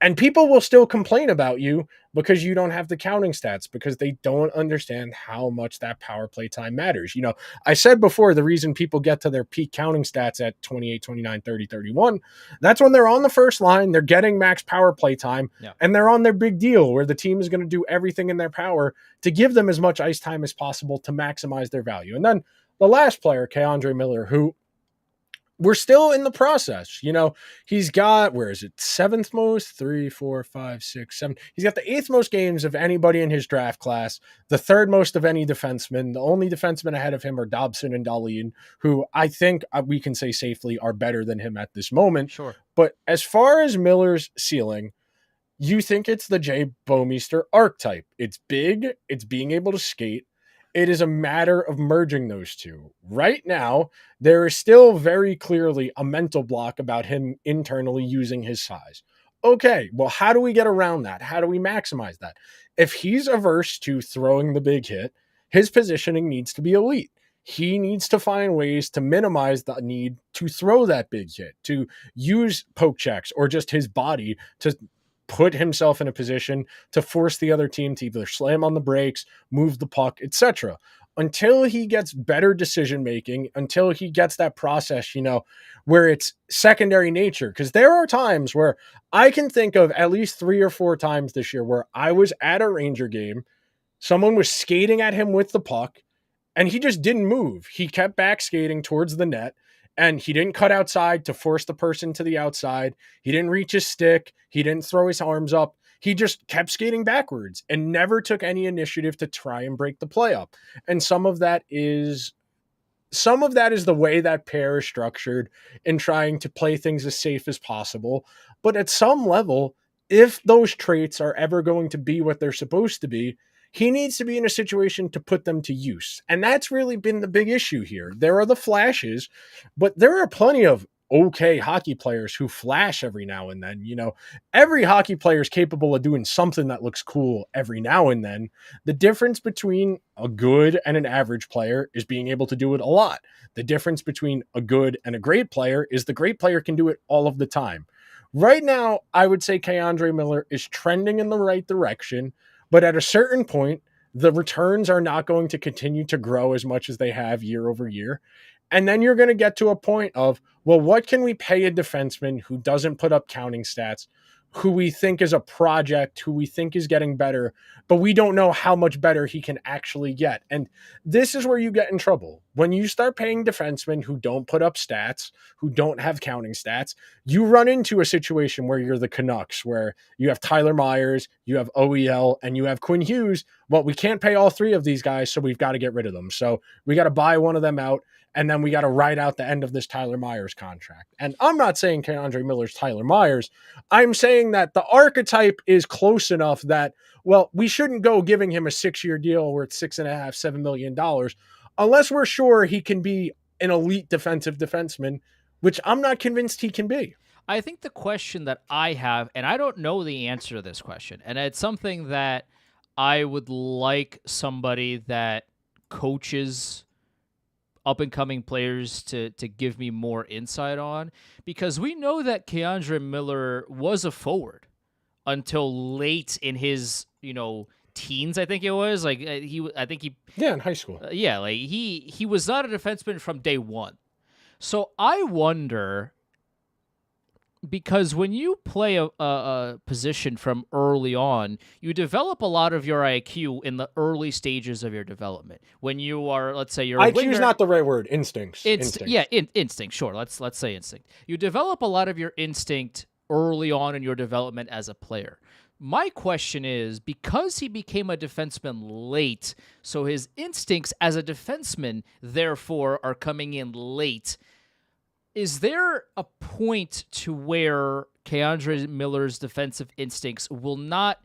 And people will still complain about you because you don't have the counting stats, because they don't understand how much that power play time matters. I said before, the reason people get to their peak counting stats at 28, 29, 30, 31, that's when they're on the first line, they're getting max power play time, and they're on their big deal where the team is going to do everything in their power to give them as much ice time as possible to maximize their value. And then the last player, K'Andre Miller, who we're still in the process. He's got, where is it? 7th most, 3, 4, 5, 6, 7. He's got the 8th most games of anybody in his draft class, the 3rd most of any defenseman. The only defensemen ahead of him are Dobson and Dahlin, who I think we can say safely are better than him at this moment. Sure. But as far as Miller's ceiling, you think it's the Jay Bouwmeester archetype. It's big. It's being able to skate. It is a matter of merging those two. Right now, there is still very clearly a mental block about him internally using his size. Okay, well, how do we get around that? How do we maximize that? If he's averse to throwing the big hit, his positioning needs to be elite. He needs to find ways to minimize the need to throw that big hit, to use poke checks or just his body to put himself in a position to force the other team to either slam on the brakes, move the puck, etc. Until he gets better decision-making, until he gets that process, where it's secondary nature. Because there are times where I can think of at least 3 or 4 times this year where I was at a Ranger game, someone was skating at him with the puck, and he just didn't move. He kept back skating towards the net, and he didn't cut outside to force the person to the outside. He didn't reach his stick. He didn't throw his arms up. He just kept skating backwards and never took any initiative to try and break the play up. And some of that is the way that pair is structured in trying to play things as safe as possible. But at some level, if those traits are ever going to be what they're supposed to be, he needs to be in a situation to put them to use. And that's really been the big issue here. There are the flashes, but there are plenty of okay hockey players who flash every now and then. Every hockey player is capable of doing something that looks cool every now and then. The difference between a good and an average player is being able to do it a lot. The difference between a good and a great player is the great player can do it all of the time. Right now, I would say K'Andre Miller is trending in the right direction. But at a certain point, the returns are not going to continue to grow as much as they have year over year. And then you're going to get to a point of, well, what can we pay a defenseman who doesn't put up counting stats, who we think is a project, who we think is getting better, but we don't know how much better he can actually get. And this is where you get in trouble. When you start paying defensemen who don't put up stats, who don't have counting stats, you run into a situation where you're the Canucks, where you have Tyler Myers, you have OEL, and you have Quinn Hughes. Well, we can't pay all 3 of these guys, so we've got to get rid of them. So we got to buy one of them out, and then we got to ride out the end of this Tyler Myers contract. And I'm not saying K'Andre Miller's Tyler Myers. I'm saying that the archetype is close enough that, well, we shouldn't go giving him a 6-year deal worth $6.5, $7 million, unless we're sure he can be an elite defensive defenseman, which I'm not convinced he can be. I think the question that I have, and I don't know the answer to this question, and it's something that I would like somebody that coaches up-and-coming players to give me more insight on, because we know that K'Andre Miller was a forward until late in his, teens, I think it was. In high school. He was not a defenseman from day one. So I wonder, because when you play a position from early on, you develop a lot of your IQ in the early stages of your development. When you are, let's say you're a winger, IQ is not the right word. Instincts. Instinct. Sure, let's say instinct. You develop a lot of your instinct early on in your development as a player. My question is, because he became a defenseman late, so his instincts as a defenseman, therefore, are coming in late, is there a point to where K'Andre Miller's defensive instincts will not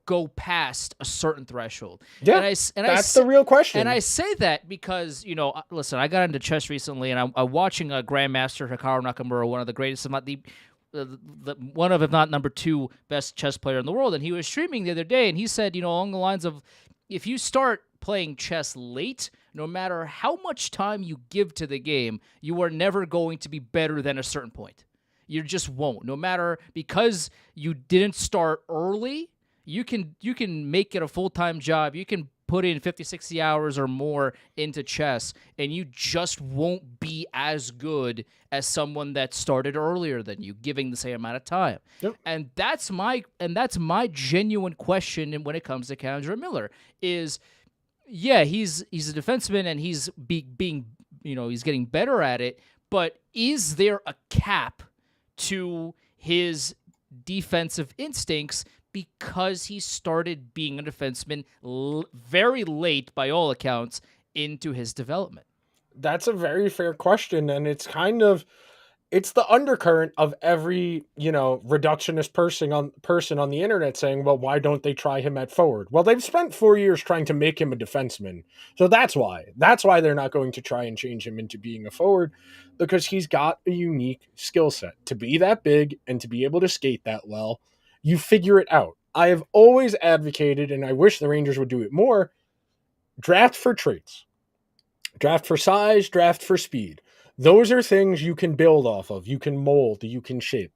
go past a certain threshold? Yeah, that's the real question. And I say that because, listen, I got into chess recently, and I'm watching a Grandmaster Hikaru Nakamura, one of the greatest, if not the one of, if not number 2 best chess player in the world. And he was streaming the other day, and he said, along the lines of, if you start playing chess late, no matter how much time you give to the game, you are never going to be better than a certain point. You just won't. No matter, because you didn't start early, you can make it a full-time job. You can put in 50, 60 hours or more into chess, and you just won't be as good as someone that started earlier than you, giving the same amount of time. Yep. And that's my genuine question when it comes to K'Andre Miller is, yeah, he's a defenseman and he's being he's getting better at it, but is there a cap to his defensive instincts because he started being a defenseman very late, by all accounts, into his development? That's a very fair question, and it's the undercurrent of every, reductionist person on the internet saying, well, why don't they try him at forward? Well, they've spent 4 years trying to make him a defenseman. So that's why they're not going to try and change him into being a forward, because he's got a unique skill set to be that big and to be able to skate that well. You figure it out. I have always advocated, and I wish the Rangers would do it more, draft for traits. Draft for size, draft for speed. Those are things you can build off of. You can mold, you can shape.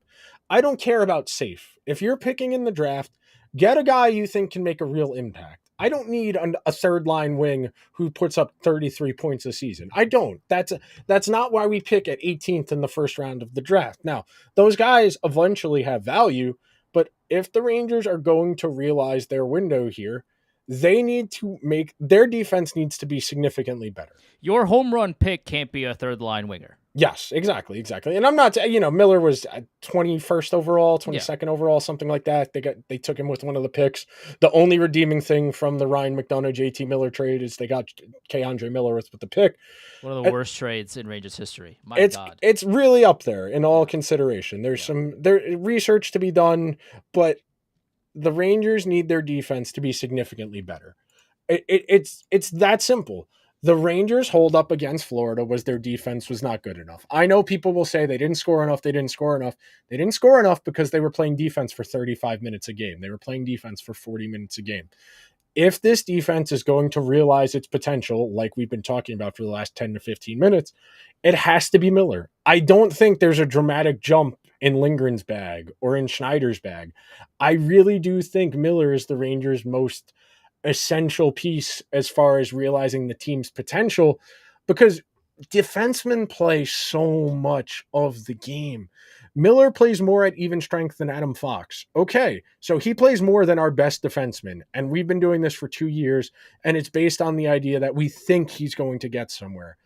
I don't care about safe. If you're picking in the draft, get a guy you think can make a real impact. I don't need a third line wing who puts up 33 points a season. I don't. That's not why we pick at 18th in the first round of the draft. Now, those guys eventually have value, but if the Rangers are going to realize their window here, they need to their defense needs to be significantly better. Your home run pick can't be a third line winger. Yes, exactly. And I'm not, Miller was 21st overall, 22nd overall, something like that. They took him with one of the picks. The only redeeming thing from the Ryan McDonough, JT Miller trade is they got K'Andre Miller with the pick. One of the worst trades in Rangers history. My God. It's really up there in all consideration. There's some research to be done, but the Rangers need their defense to be significantly better. It's that simple. The Rangers' hold up against Florida was their defense was not good enough. I know people will say they didn't score enough. They didn't score enough because they were playing defense for 35 minutes a game. They were playing defense for 40 minutes a game. If this defense is going to realize its potential, like we've been talking about for the last 10 to 15 minutes, it has to be Miller. I don't think there's a dramatic jump in Lindgren's bag or in Schneider's bag. I really do think Miller is the Rangers' most essential piece as far as realizing the team's potential, because defensemen play so much of the game. Miller plays more at even strength than Adam Fox. Okay, so he plays more than our best defenseman, and we've been doing this for 2 years, and it's based on the idea that we think he's going to get somewhere.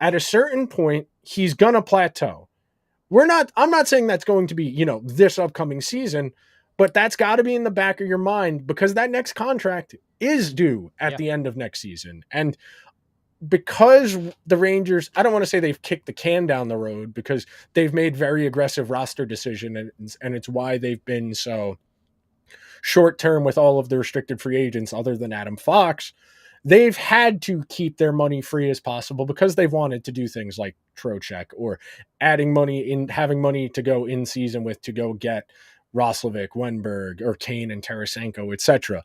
At a certain point, he's gonna plateau. I'm not saying that's going to be, this upcoming season, but that's got to be in the back of your mind, because that next contract is due at the end of next season. And because the Rangers, I don't want to say they've kicked the can down the road, because they've made very aggressive roster decisions, and it's why they've been so short-term with all of the restricted free agents other than Adam Fox. They've had to keep their money free as possible because they've wanted to do things like Trocheck or adding money in, having money to go in season with, to go get Roslovic, Wenberg, or Kane and Tarasenko, etc.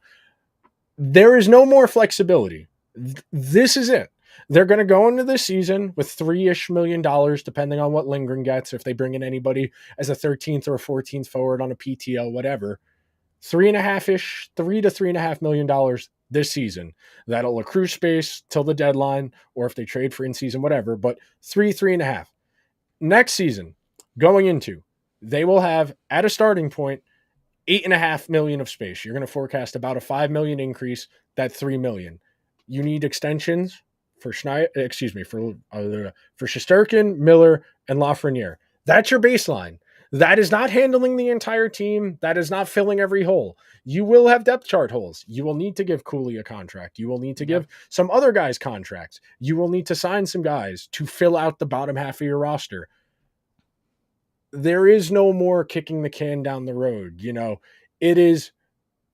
There is no more flexibility. This is it. They're going to go into this season with $3-ish million, depending on what Lindgren gets, if they bring in anybody as a 13th or a 14th forward on a PTO, whatever. $3 to $3.5 million this season. That'll accrue space till the deadline, or if they trade for in-season, whatever, but 3.5. Next season, going into, they will have, at a starting point, $8.5 million of space. You're going to forecast about a $5 million increase, that $3 million. You need extensions for for Shesterkin, Miller, and Lafreniere. That's your baseline. That is not handling the entire team. That is not filling every hole. You will have depth chart holes. You will need to give Cooley a contract. You will need to give some other guys contracts. You will need to sign some guys to fill out the bottom half of your roster. There is no more kicking the can down the road.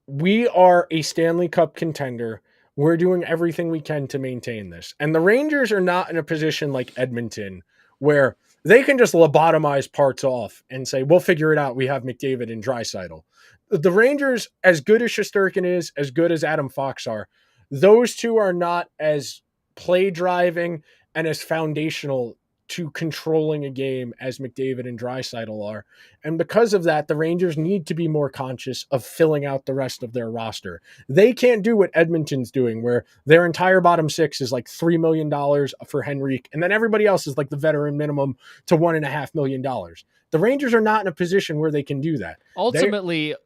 We are a Stanley Cup contender. We're doing everything we can to maintain this. And the Rangers are not in a position like Edmonton, where they can just lobotomize parts off and say, we'll figure it out. We have McDavid and Draisaitl. The Rangers, as good as Shesterkin is, as good as Adam Fox are, those two are not as play driving and as foundational to controlling a game as McDavid and Draisaitl are. And because of that, the Rangers need to be more conscious of filling out the rest of their roster. They can't do what Edmonton's doing, where their entire bottom six is like $3 million for Henrique, and then everybody else is like the veteran minimum to $1.5 million. The Rangers are not in a position where they can do that. Ultimately,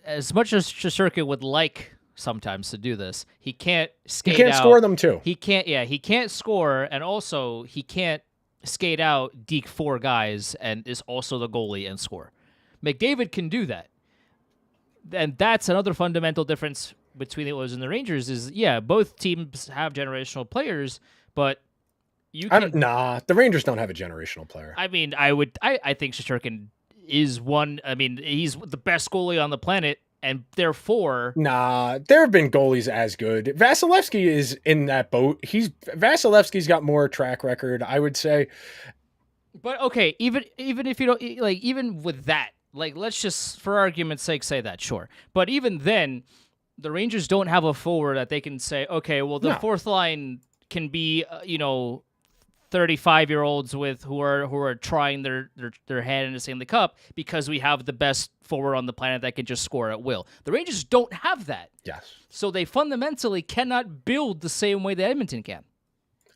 as much as Shesterkin would like sometimes to do this, he can't skate out. He can't score them too. He can't score, and also he can't skate out, deke 4 guys, and is also the goalie and score. McDavid can do that. And that's another fundamental difference between the Oilers and the Rangers is, both teams have generational players, but the Rangers don't have a generational player. I mean, I think Shesterkin is one. I mean, he's the best goalie on the planet, and therefore... there have been goalies as good. Vasilevsky is in that boat. Vasilevsky's got more track record, I would say. But okay, even if you don't even with that, let's just for argument's sake say that, sure. But even then, the Rangers don't have a forward that they can say, okay, well the fourth line can be 35-year-olds who are trying their hand in the Stanley Cup because we have the best forward on the planet that can just score at will. The Rangers don't have that. Yes. So they fundamentally cannot build the same way that Edmonton can.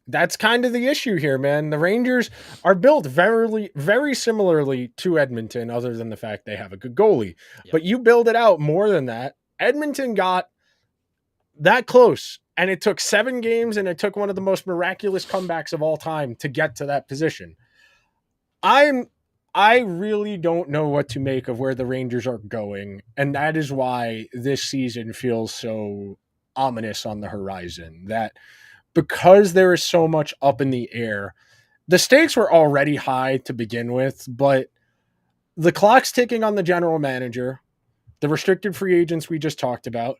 That's kind of the issue here, man. The Rangers are built very, very similarly to Edmonton, other than the fact they have a good goalie. Yep. But you build it out more than that. Edmonton got that close, and it took 7 games, and it took one of the most miraculous comebacks of all time to get to that position. I really don't know what to make of where the Rangers are going, and that is why this season feels so ominous on the horizon. That because there is so much up in the air, the stakes were already high to begin with, but the clock's ticking on the general manager, the restricted free agents we just talked about.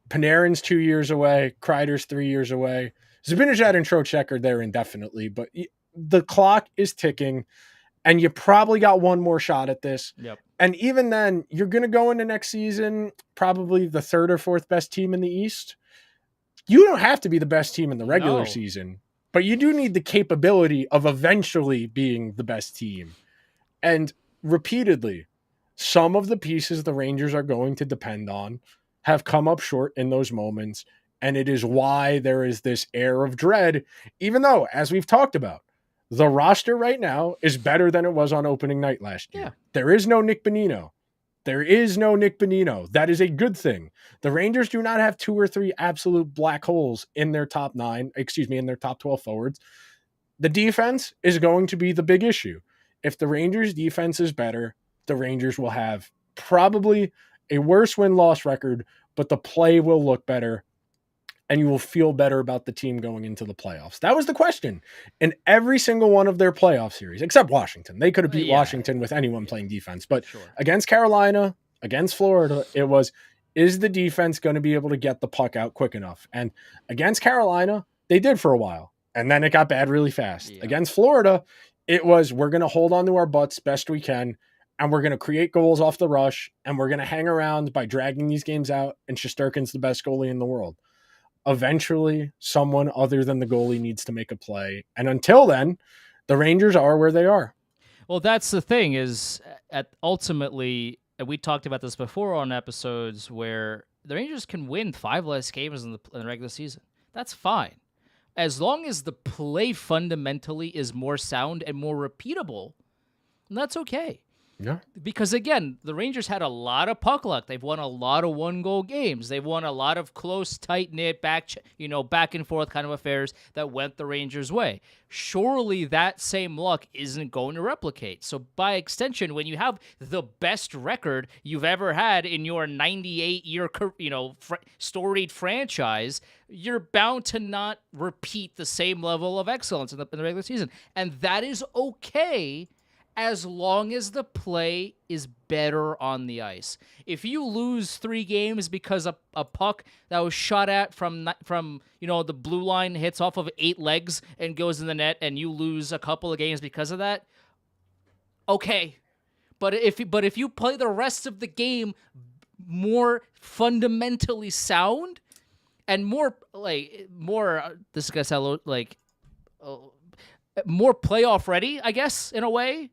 Panarin's 2 years away. Kreider's 3 years away. Zibanejad and Trocheck are there indefinitely, but the clock is ticking, and you probably got one more shot at this. Yep. And even then, you're going to go into next season probably the 3rd or 4th best team in the East. You don't have to be the best team in the regular season, but you do need the capability of eventually being the best team. And repeatedly, some of the pieces the Rangers are going to depend on have come up short in those moments, and it is why there is this air of dread, even though, as we've talked about, the roster right now is better than it was on opening night last year. Yeah. There is no Nick Bonino. That is a good thing. The Rangers do not have 2 or 3 absolute black holes in their top 12 forwards. The defense is going to be the big issue. If the Rangers' defense is better, the Rangers will have probably a worse win-loss record, but the play will look better, and you will feel better about the team going into the playoffs. That was the question in every single one of their playoff series, except Washington. They could have beat Washington with anyone playing defense, but against Carolina, against Florida, it was, is the defense going to be able to get the puck out quick enough? And against Carolina, they did for a while, and then it got bad really fast. Yeah. Against Florida, it was, we're going to hold on to our butts best we can, and we're going to create goals off the rush, and we're going to hang around by dragging these games out, and Shesterkin's the best goalie in the world. Eventually, someone other than the goalie needs to make a play. And until then, the Rangers are where they are. Well, that's the thing is, ultimately, and we talked about this before on episodes where the Rangers can win 5 less games in the regular season. That's fine. As long as the play fundamentally is more sound and more repeatable, that's okay. Yeah. Because, again, the Rangers had a lot of puck luck. They've won a lot of one-goal games. They've won a lot of close, tight-knit, back and forth kind of affairs that went the Rangers' way. Surely that same luck isn't going to replicate. So, by extension, when you have the best record you've ever had in your 98-year, storied franchise, you're bound to not repeat the same level of excellence in the regular season. And that is okay, as long as the play is better on the ice. If you lose 3 games because a puck that was shot at from the blue line hits off of 8 legs and goes in the net, and you lose a couple of games because of that, okay. But if you play the rest of the game more fundamentally sound and more this is gonna sound like more playoff ready, I guess, in a way,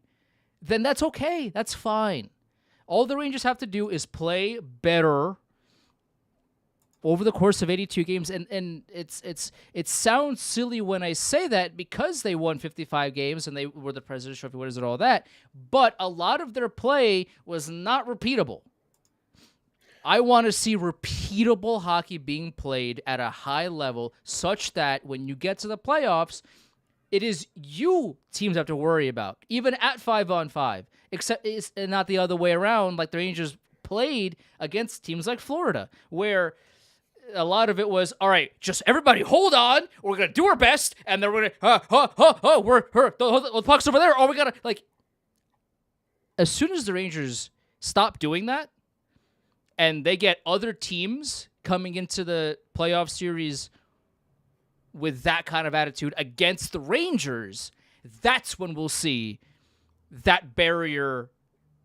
then that's okay. That's fine. All the Rangers have to do is play better over the course of 82 games, and it sounds silly when I say that because they won 55 games and they were the President's Trophy winners and all that, but a lot of their play was not repeatable. I want to see repeatable hockey being played at a high level such that when you get to the playoffs, it is you teams have to worry about, even at 5-on-5, except it's not the other way around like the Rangers played against teams like Florida, where a lot of it was, all right, just everybody hold on, we're going to do our best, and then we're going to, the puck's over there, we got to, like, as soon as the Rangers stop doing that, and they get other teams coming into the playoff series with that kind of attitude against the Rangers, that's when we'll see that barrier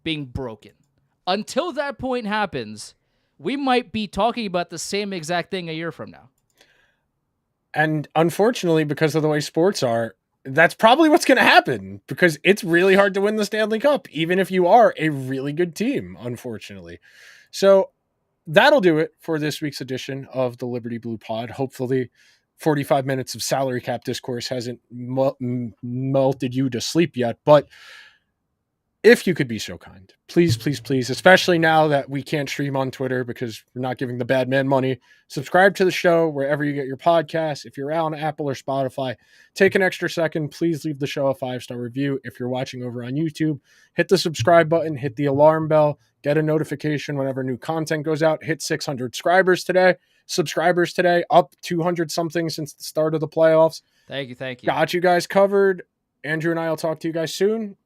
being broken. Until that point happens, we might be talking about the same exact thing a year from now. And unfortunately, because of the way sports are, that's probably what's going to happen, because it's really hard to win the Stanley Cup, even if you are a really good team, unfortunately. So that'll do it for this week's edition of the Liberty Blue Pod. Hopefully 45 minutes of salary cap discourse hasn't melted you to sleep yet, but if you could be so kind, please, please, please, especially now that we can't stream on Twitter because we're not giving the bad man money, subscribe to the show wherever you get your podcasts. If you're on Apple or Spotify, take an extra second. Please leave the show a 5-star review. If you're watching over on YouTube, hit the subscribe button, hit the alarm bell, get a notification whenever new content goes out. Hit 600 subscribers today, up 200 something since the start of the playoffs. Thank you. Got you guys covered. Andrew and I will talk to you guys soon.